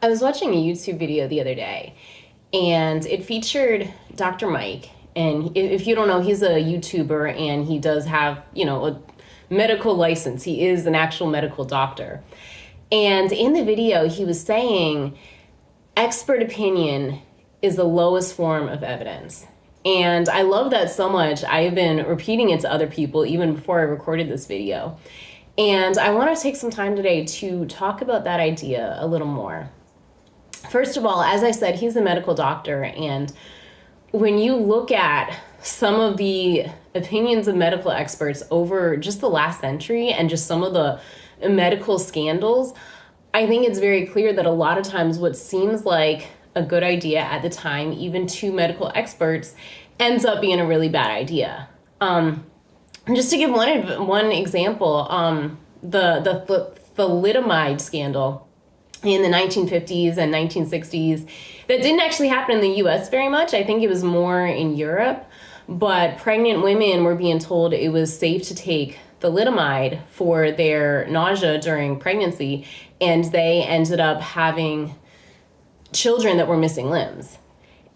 I was watching a YouTube video the other day, and it featured Dr. Mike. And if you don't know, he's a YouTuber, and he does have, a medical license. He is an actual medical doctor. And in the video, he was saying expert opinion is the lowest form of evidence. And I love that so much. I've been repeating it to other people even before I recorded this video. And I want to take some time today to talk about that idea a little more. First of all, as I said, he's a medical doctor. And when you look at some of the opinions of medical experts over just the last century and just some of the medical scandals, I think it's very clear that a lot of times what seems like a good idea at the time, even to medical experts, ends up being a really bad idea. Just to give one example, the thalidomide scandal in the 1950s and 1960s, that didn't actually happen in the US very much. I think it was more in Europe, but pregnant women were being told it was safe to take thalidomide for their nausea during pregnancy, and they ended up having children that were missing limbs.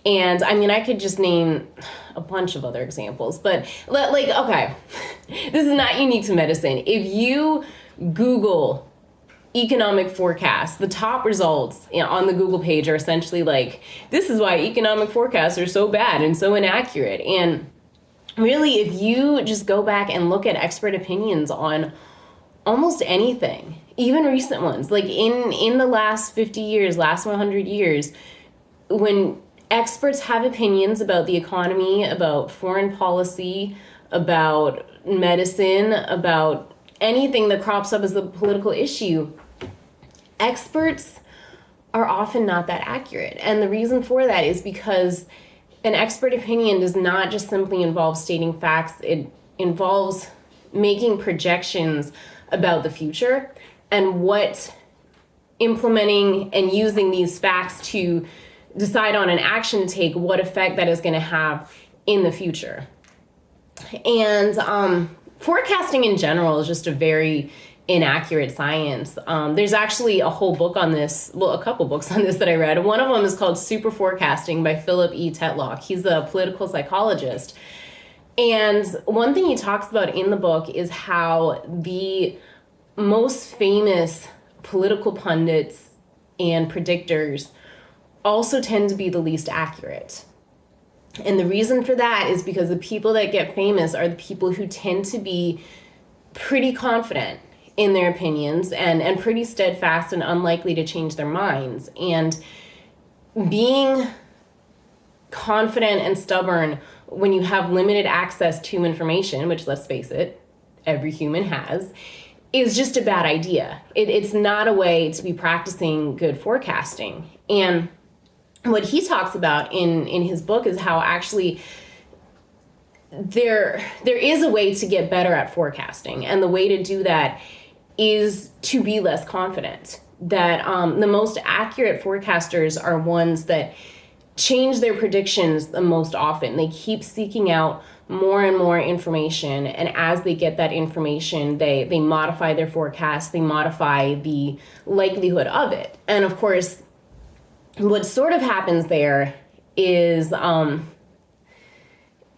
And I mean, I could just name a bunch of other examples, but okay, this is not unique to medicine. If you Google economic forecasts, the top results on the Google page are essentially like, this is why economic forecasts are so bad and so inaccurate. And really, if you just go back and look at expert opinions on almost anything, even recent ones, like in the last 50 years, last 100 years, when experts have opinions about the economy, about foreign policy, about medicine, about anything that crops up as a political issue, experts are often not that accurate. And the reason for that is because an expert opinion does not just simply involve stating facts. It involves making projections about the future and what implementing and using these facts to decide on an action to take, what effect that is going to have in the future. And forecasting in general is just a very inaccurate science. There's actually a whole book on this, well, a couple books on this that I read. One of them is called Super Forecasting by Philip E. Tetlock. He's a political psychologist. And one thing he talks about in the book is how the most famous political pundits and predictors also tend to be the least accurate. And the reason for that is because the people that get famous are the people who tend to be pretty confident in their opinions and pretty steadfast and unlikely to change their minds. And being confident and stubborn when you have limited access to information, which, let's face it, every human has, is just a bad idea. It's not a way to be practicing good forecasting. And what he talks about in his book is how actually there is a way to get better at forecasting. And the way to do that is to be less confident. That the most accurate forecasters are ones that change their predictions the most often. They keep seeking out more and more information. And as they get that information, they modify their forecast, they modify the likelihood of it. And of course, what sort of happens there is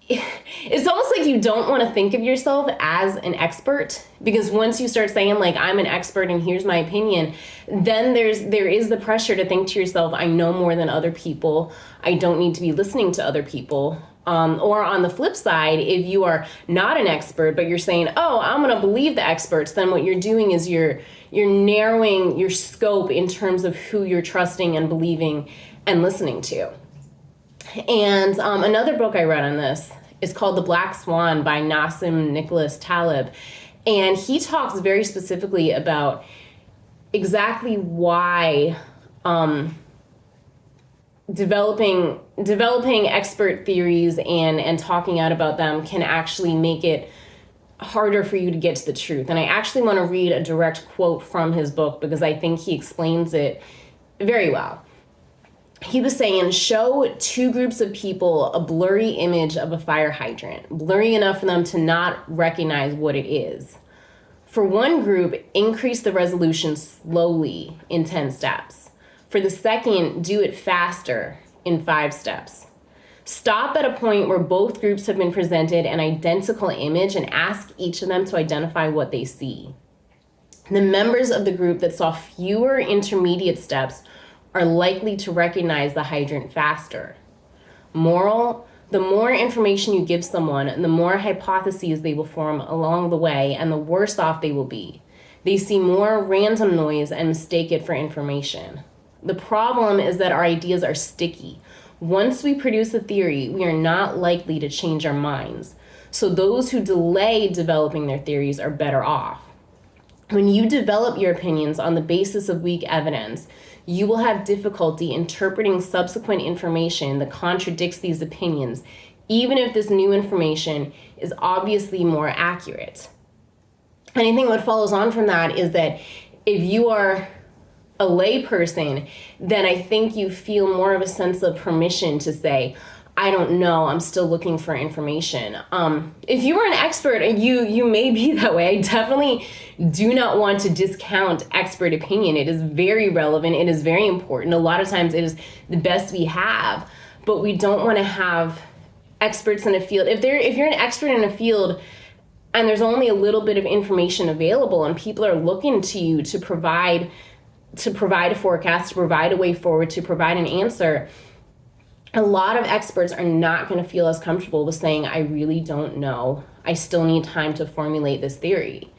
it's almost like you don't want to think of yourself as an expert, because once you start saying like, I'm an expert and here's my opinion, then there is the pressure to think to yourself, I know more than other people. I don't need to be listening to other people. Or on the flip side, if you are not an expert, but you're saying, oh, I'm going to believe the experts, then what you're doing is you're narrowing your scope in terms of who you're trusting and believing and listening to. And another book I read on this is called The Black Swan by Nassim Nicholas Taleb. And he talks very specifically about exactly why developing expert theories and talking out about them can actually make it harder for you to get to the truth. And I actually want to read a direct quote from his book because I think he explains it very well. He was saying, show two groups of people a blurry image of a fire hydrant, blurry enough for them to not recognize what it is. For one group, increase the resolution slowly in 10 steps. For the second, do it faster in 5 steps. Stop at a point where both groups have been presented an identical image and ask each of them to identify what they see. The members of the group that saw fewer intermediate steps are likely to recognize the hydrant faster. Moral: the more information you give someone, the more hypotheses they will form along the way, and the worse off they will be. They see more random noise and mistake it for information. The problem is that our ideas are sticky. Once we produce a theory, we are not likely to change our minds. So those who delay developing their theories are better off. When you develop your opinions on the basis of weak evidence, you will have difficulty interpreting subsequent information that contradicts these opinions, even if this new information is obviously more accurate. And I think what follows on from that is that if you are a lay person, then I think you feel more of a sense of permission to say, I don't know, I'm still looking for information. If you were an expert, and you may be that way, I definitely do not want to discount expert opinion. It is very relevant. It is very important. A lot of times it is the best we have, but we don't want to have experts in a field. If you're an expert in a field and there's only a little bit of information available and people are looking to you to provide a forecast, to provide a way forward, to provide an answer, a lot of experts are not going to feel as comfortable with saying, I really don't know. I still need time to formulate this theory.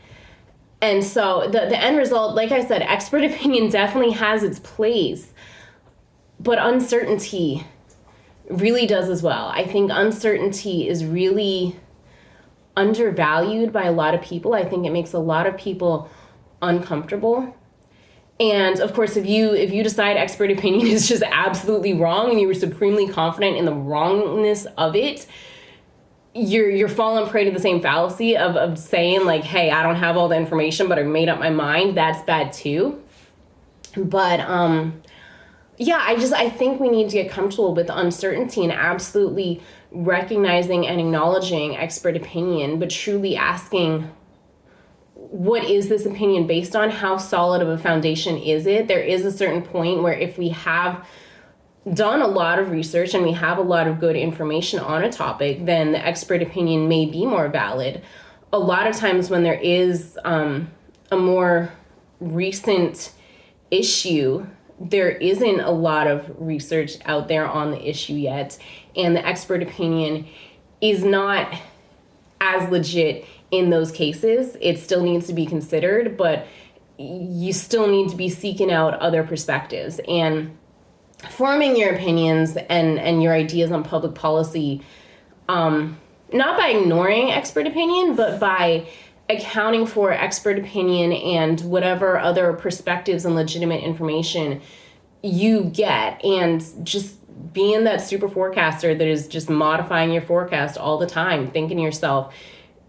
And so the end result, like I said, expert opinion definitely has its place, but uncertainty really does as well. I think uncertainty is really undervalued by a lot of people. I think it makes a lot of people uncomfortable. And of course, if you decide expert opinion is just absolutely wrong and you were supremely confident in the wrongness of it, you're falling prey to the same fallacy of saying like, hey, I don't have all the information, but I made up my mind. That's bad too. But yeah, I think we need to get comfortable with uncertainty and absolutely recognizing and acknowledging expert opinion, but truly asking, what is this opinion based on? How solid of a foundation is it? There is a certain point where if we have done a lot of research and we have a lot of good information on a topic, then the expert opinion may be more valid. A lot of times when there is a more recent issue, there isn't a lot of research out there on the issue yet, and the expert opinion is not as legit in those cases. It still needs to be considered, but you still need to be seeking out other perspectives and forming your opinions and your ideas on public policy, not by ignoring expert opinion, but by accounting for expert opinion and whatever other perspectives and legitimate information you get, and just being that super forecaster that is just modifying your forecast all the time, thinking to yourself,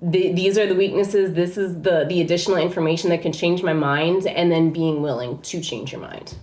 these are the weaknesses, this is the additional information that can change my mind, and then being willing to change your mind.